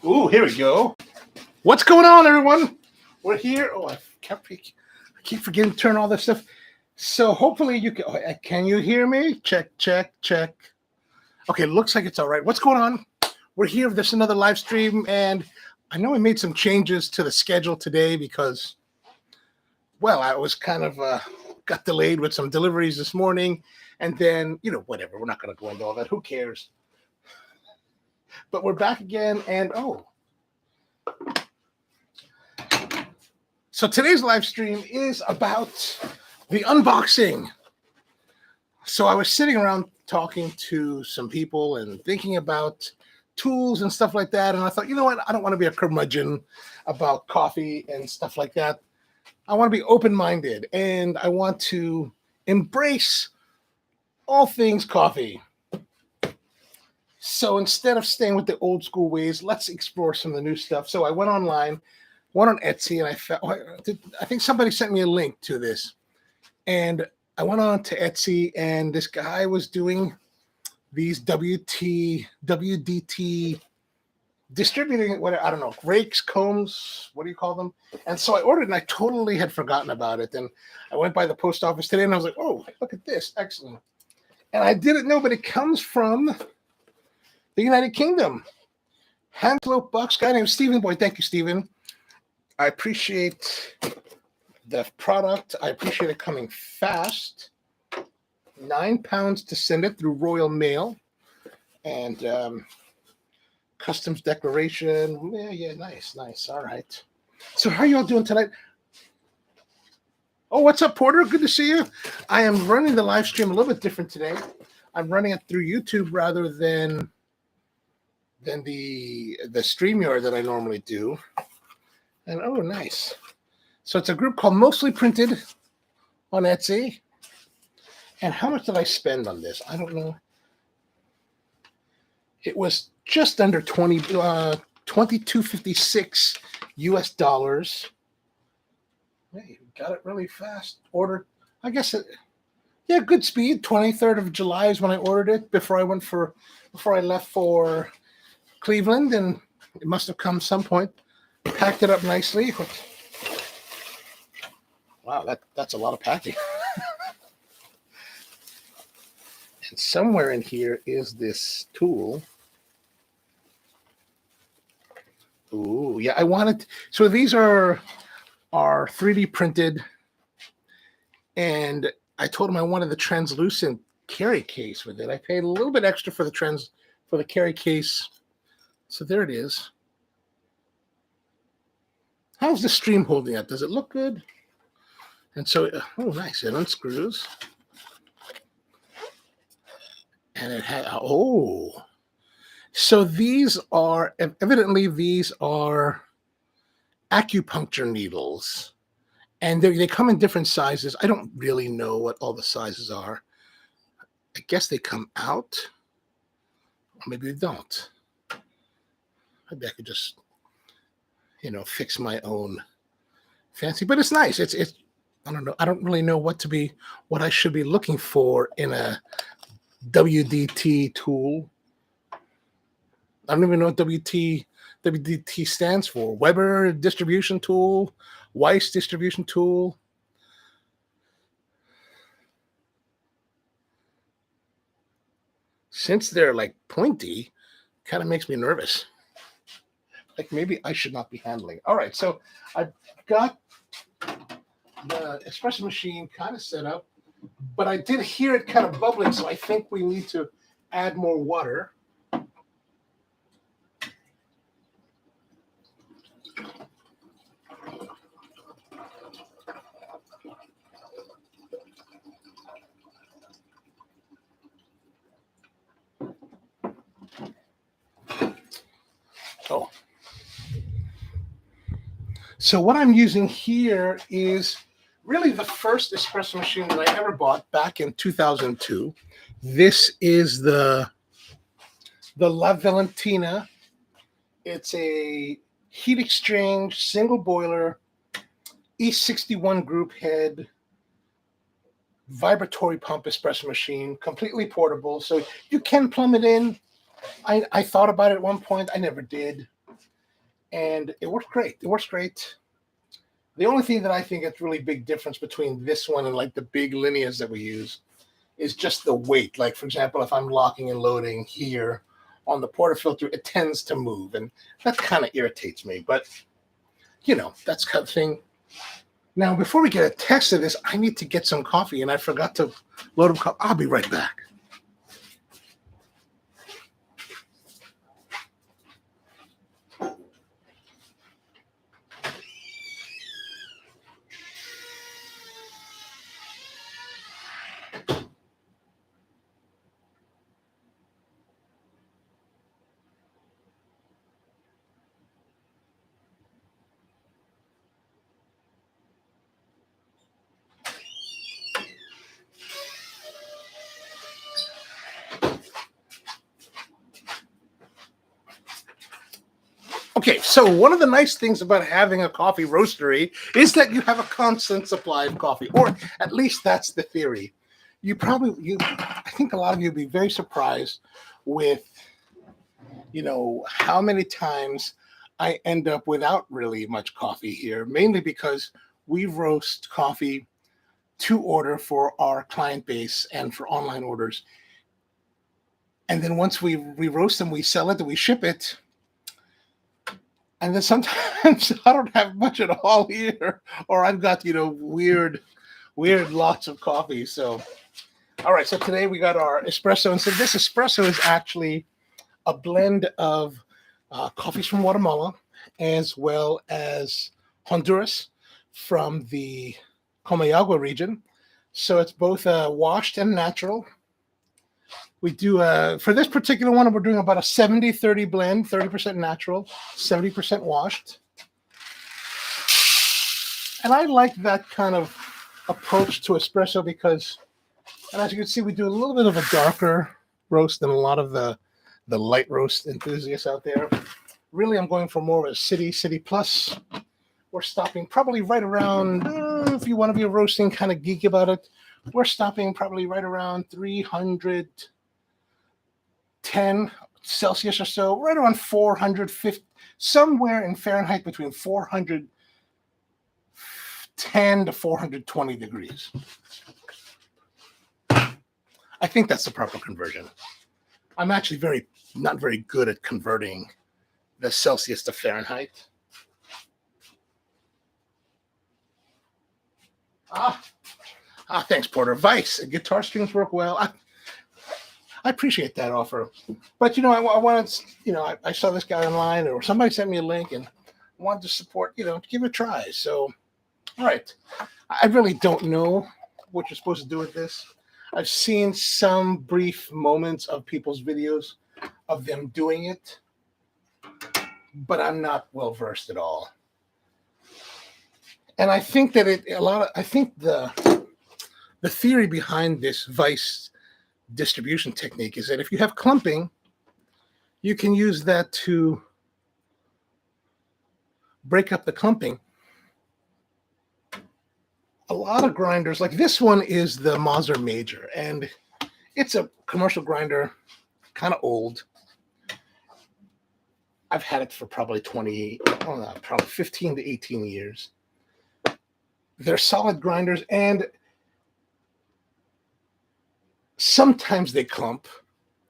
Ooh, here we go. What's going on, everyone? We're here. Oh, I keep forgetting to turn all this stuff. So hopefully you can you hear me? Check, check, check. Okay, looks like it's all right. What's going on? We're here with this another live stream, and I know I made some changes to the schedule today because, well, I was kind of got delayed with some deliveries this morning, and then whatever. We're not going to go into all that. Who cares? But we're back again, and so today's live stream is about the unboxing. So I was sitting around talking to some people and thinking about tools and stuff like that. And I thought, you know what? I don't want to be a curmudgeon about coffee and stuff like that. I want to be open-minded and I want to embrace all things coffee. So instead of staying with the old school ways, let's explore some of the new stuff. So I went online, went on Etsy, and I think somebody sent me a link to this. And I went on to Etsy, and this guy was doing these WDT distributing, what I don't know, rakes, combs, what do you call them? And so I ordered, and I totally had forgotten about it. And I went by the post office today, and I was like, oh, look at this, excellent. And I didn't know, but it comes from the United Kingdom. Hanslope Bucks, guy named Stephen. Boy, thank you, Stephen. I appreciate the product. I appreciate it coming fast. £9 to send it through Royal Mail. And customs declaration. Yeah, nice. All right. So how are you all doing tonight? Oh, what's up, Porter? Good to see you. I am running the live stream a little bit different today. I'm running it through YouTube rather than the StreamYard that I normally do. And oh, nice. So it's a group called Mostly Printed on Etsy. And how much did I spend on this? I don't know. It was just under $22.56 US dollars. Hey, got it really fast. Ordered, I guess good speed. 23rd of July is when I ordered it before I left for Cleveland, and it must have come some point. Packed it up nicely. Wow, that's a lot of packing. And somewhere in here is this tool. Ooh, yeah, I wanted. So these are 3D printed, and I told him I wanted the translucent carry case with it. I paid a little bit extra for the carry case. So there it is. How's the stream holding up? Does it look good? And so, oh, nice. It unscrews. And it had, so these are acupuncture needles. And they come in different sizes. I don't really know what all the sizes are. I guess they come out. Or maybe they don't. Maybe I could just, fix my own fancy. But it's nice. It's I don't know. I don't really know what I should be looking for in a WDT tool. I don't even know what WDT stands for. Weber distribution tool, Weiss distribution tool. Since they're like pointy, kind of makes me nervous. Like maybe I should not be handling. All right, so I've got the espresso machine kind of set up, but I did hear it kind of bubbling, so I think we need to add more water. Oh. So what I'm using here is really the first espresso machine that I ever bought back in 2002. This is the La Valentina. It's a heat exchange, single boiler, E61 group head, vibratory pump espresso machine, completely portable. So you can plumb it in. I thought about it at one point. I never did. and it works great. It works great. The only thing that I think is really big difference between this one and like the big linears that we use is just the weight. Like, for example, if I'm locking and loading here on the portafilter, it tends to move, and that kind of irritates me. But, you know, that's kind of thing. Now, before we get a test of this, I need to get some coffee, and I forgot to load up. I'll be right back. Okay, so one of the nice things about having a coffee roastery is that you have a constant supply of coffee, or at least that's the theory. I think a lot of you would be very surprised with, you know, how many times I end up without really much coffee here, mainly because we roast coffee to order for our client base and for online orders. And then once we roast them, we sell it and we ship it. And then sometimes I don't have much at all here, or I've got, you know, weird lots of coffee. So, all right. So today we got our espresso. And so this espresso is actually a blend of coffees from Guatemala as well as Honduras from the Comayagua region. So it's both washed and natural. We do, for this particular one, we're doing about a 70-30 blend, 30% natural, 70% washed. And I like that kind of approach to espresso because, and as you can see, we do a little bit of a darker roast than a lot of the light roast enthusiasts out there. Really, I'm going for more of a city plus. We're stopping probably right around, if you want to be a roasting kind of geek about it, we're stopping probably right around 310 Celsius or so, right around 450, somewhere in Fahrenheit between 410 to 420 degrees. I think that's the proper conversion. I'm actually not very good at converting the Celsius to Fahrenheit. Thanks, Porter. Vice, guitar strings work well. I appreciate that offer. But, you know, I wanted, you know, I saw this guy online or somebody sent me a link and wanted to support, you know, to give it a try. So, all right. I really don't know what you're supposed to do with this. I've seen some brief moments of people's videos of them doing it, but I'm not well versed at all. And I think that I think the theory behind this Vice distribution technique is that if you have clumping, you can use that to break up the clumping. A lot of grinders, like this one is the Mazur Major, and it's a commercial grinder, kind of old. I've had it for probably probably 15 to 18 years. They're solid grinders, and sometimes they clump.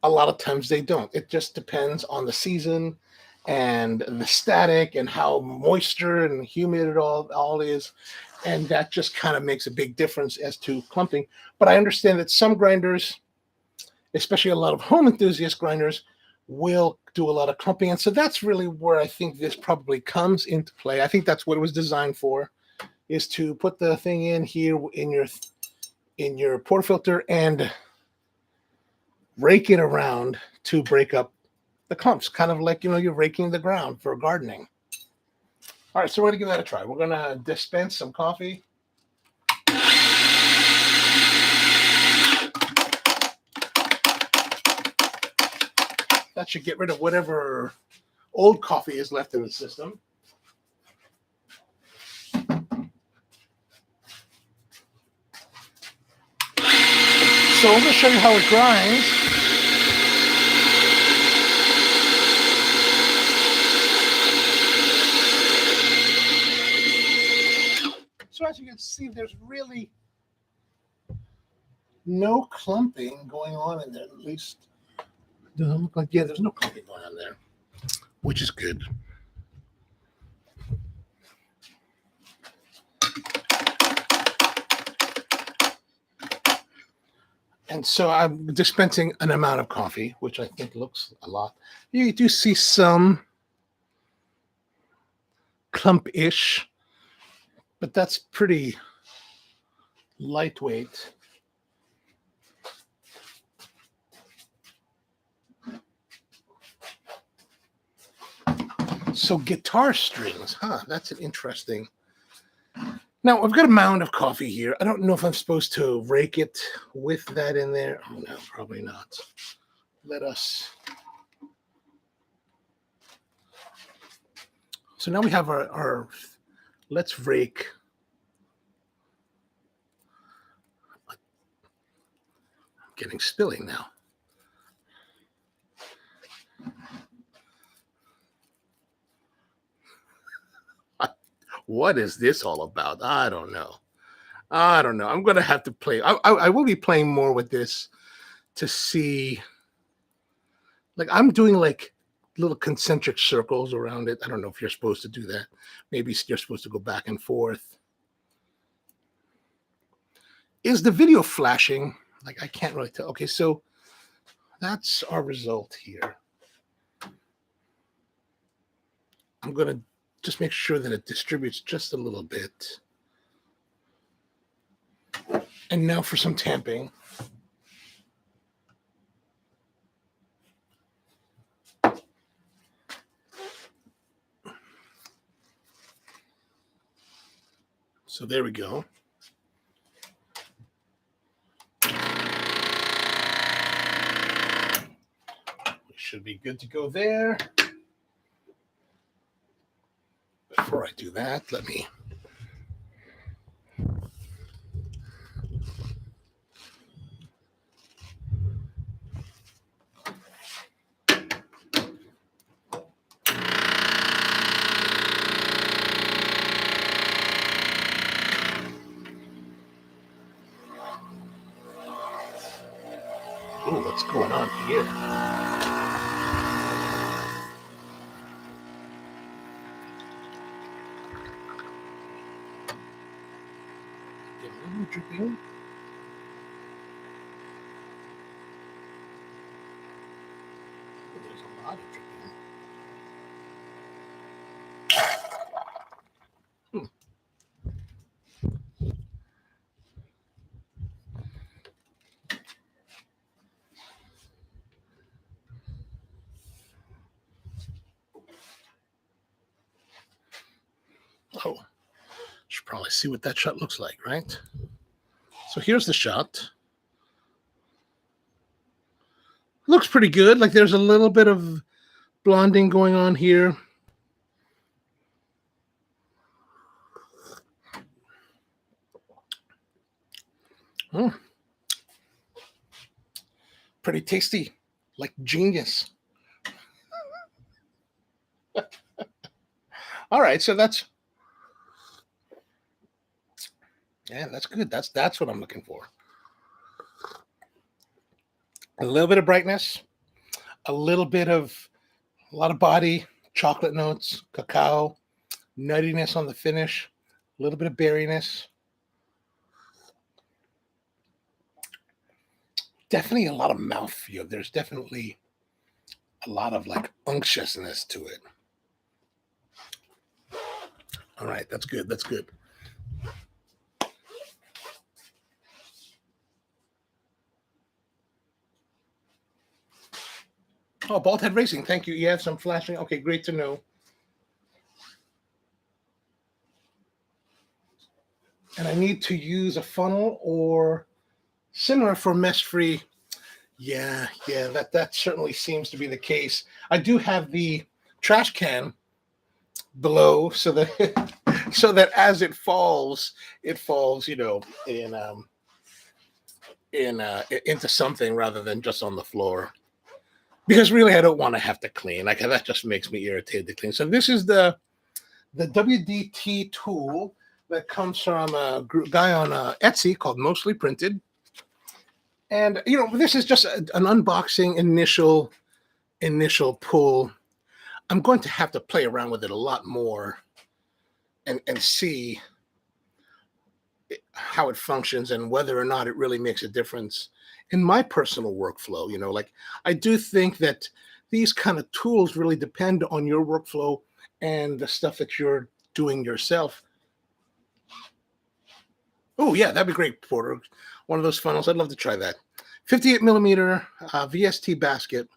A lot of times they don't. It just depends on the season and the static and how moisture and humid it all is. And that just kind of makes a big difference as to clumping. But I understand that some grinders, especially a lot of home enthusiast grinders, will do a lot of clumping. And so that's really where I think this probably comes into play. I think that's what it was designed for, is to put the thing in here in your portafilter and rake it around to break up the clumps, kind of like, you know, you're raking the ground for gardening. All right, so we're going to give that a try. We're going to dispense some coffee. That should get rid of whatever old coffee is left in the system. So I'm going to show you how it grinds. see there's really no clumping going on in there. At least it doesn't look like, yeah, there's no clumping going on there, which is good. And so I'm dispensing an amount of coffee, which I think looks a lot. You do see some clump-ish, but that's pretty lightweight. So guitar strings, that's an interesting. Now I've got a mound of coffee here. I don't know if I'm supposed to rake it with that in there. Oh no, probably not. Let us. So now we have our let's rake. I'm getting spilling now. What is this all about? I don't know. I'm going to have to play. I will be playing more with this to see. Like I'm doing like little concentric circles around it. I don't know if you're supposed to do that. Maybe you're supposed to go back and forth. Is the video flashing? Like I can't really tell. Okay, so that's our result here. I'm going to just make sure that it distributes just a little bit. And now for some tamping. So there we go. We should be good to go there. Before I do that, let me. Oh, what's going on here? Get a little dripping. Oh, there's a lot of dripping. Oh, should probably see what that shot looks like, right? So here's the shot. Looks pretty good. Like there's a little bit of blonding going on here. Oh, pretty tasty, like genius. All right, so that's good. That's what I'm looking for. A little bit of brightness, a lot of body, chocolate notes, cacao, nuttiness on the finish, a little bit of berryness. Definitely a lot of mouthfeel. There's definitely a lot of like unctuousness to it. All right, that's good. That's good. Oh, Bald Head Racing. Thank you. You have some flashing. Okay, great to know. And I need to use a funnel or similar for mess-free. Yeah, that certainly seems to be the case. I do have the trash can below so that as it falls, into something rather than just on the floor. Because really, I don't want to have to clean. Like that just makes me irritated to clean. So this is the WDT tool, that comes from a guy on Etsy called Mostly Printed. And, this is just an unboxing initial pull. I'm going to have to play around with it a lot more and see how it functions and whether or not it really makes a difference in my personal workflow. Like, I do think that these kind of tools really depend on your workflow and the stuff that you're doing yourself. Oh, yeah, that'd be great, Porter. One of those funnels. I'd love to try that. 58 millimeter VST basket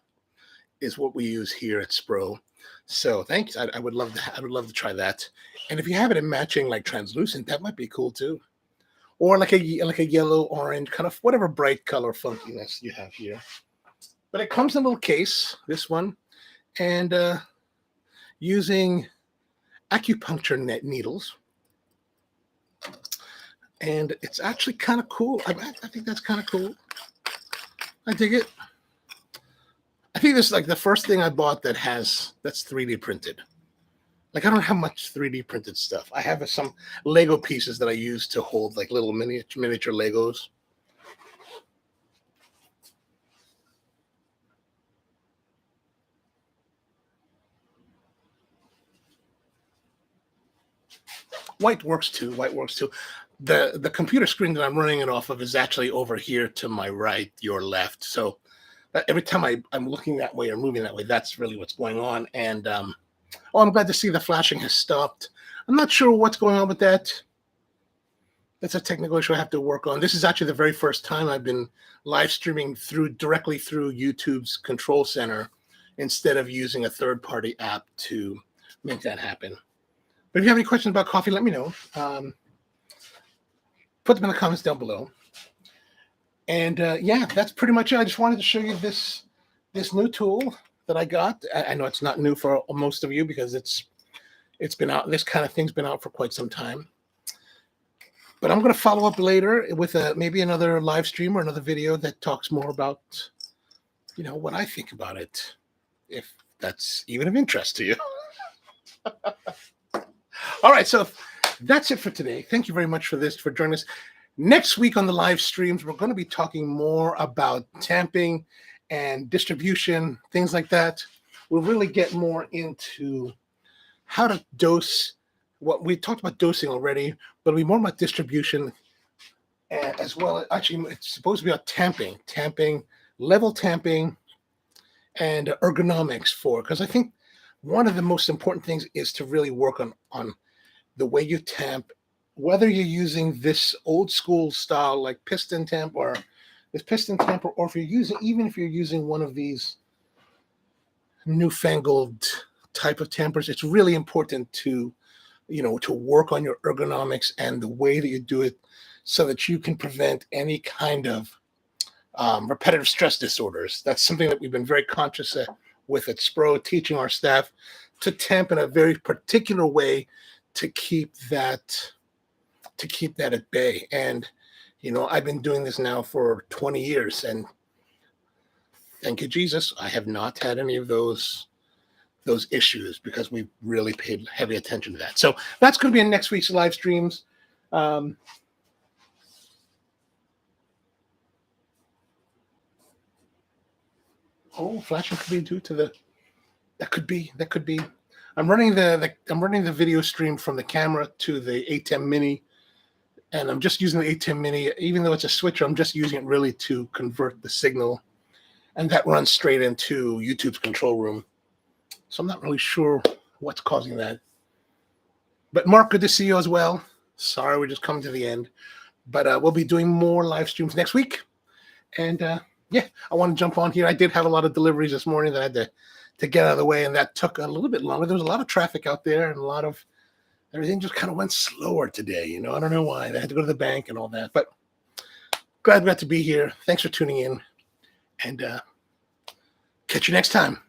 is what we use here at Spro. So thanks. I would love to try that. And if you have it in matching like translucent, that might be cool too. Or like a yellow, orange, kind of whatever bright color funkiness you have here. But it comes in a little case, this one, and using acupuncture needles. And it's actually kind of cool. I think that's kind of cool. I dig it. I think this is like the first thing I bought that's 3D printed. Like, I don't have much 3D printed stuff. I have some Lego pieces that I use to hold like little miniature Legos. White works too. The computer screen that I'm running it off of is actually over here to my right, your left. So every time I'm looking that way or moving that way, that's really what's going on. And I'm glad to see the flashing has stopped. I'm not sure what's going on with that. That's a technical issue I have to work on. This is actually the very first time I've been live streaming directly through YouTube's control center instead of using a third-party app to make that happen. But if you have any questions about coffee, let me know. Put them in the comments down below. And yeah, that's pretty much it. I just wanted to show you this new tool that I got. I know it's not new for most of you because it's been out. This kind of thing's been out for quite some time. But I'm going to follow up later with maybe another live stream or another video that talks more about, what I think about it, if that's even of interest to you. All right, so that's it for today. Thank you very much for joining us. Next week on the live streams, we're going to be talking more about tamping and distribution, things like that. We'll really get more into how to dose. What we talked about dosing already, but it'll be more about distribution as well. Actually, it's supposed to be about tamping, level tamping, and ergonomics because I think one of the most important things is to really work on the way you tamp, whether you're using this old school style like piston tamp or this piston tamper, or if you're using one of these newfangled type of tampers, it's really important to work on your ergonomics and the way that you do it so that you can prevent any kind of repetitive stress disorders. That's something that we've been very conscious with at Spro, teaching our staff to tamp in a very particular way to keep that at bay. And I've been doing this now for 20 years, and thank you, Jesus, I have not had any of those issues because we've really paid heavy attention to that. So that's going to be in next week's live streams. Flashing could be due to that could be. I'm running the video stream from the camera to the ATEM Mini, and I'm just using the ATEM Mini, even though it's a switcher. I'm just using it really to convert the signal, and that runs straight into YouTube's control room. So I'm not really sure what's causing that. But Mark, good to see you as well. Sorry, we're just coming to the end. But we'll be doing more live streams next week. And yeah, I want to jump on here. I did have a lot of deliveries this morning that I had to get out of the way, and that took a little bit longer. There was a lot of traffic out there, and everything just kind of went slower today. I don't know why. I had to go to the bank and all that. But glad we got to be here. Thanks for tuning in. And catch you next time.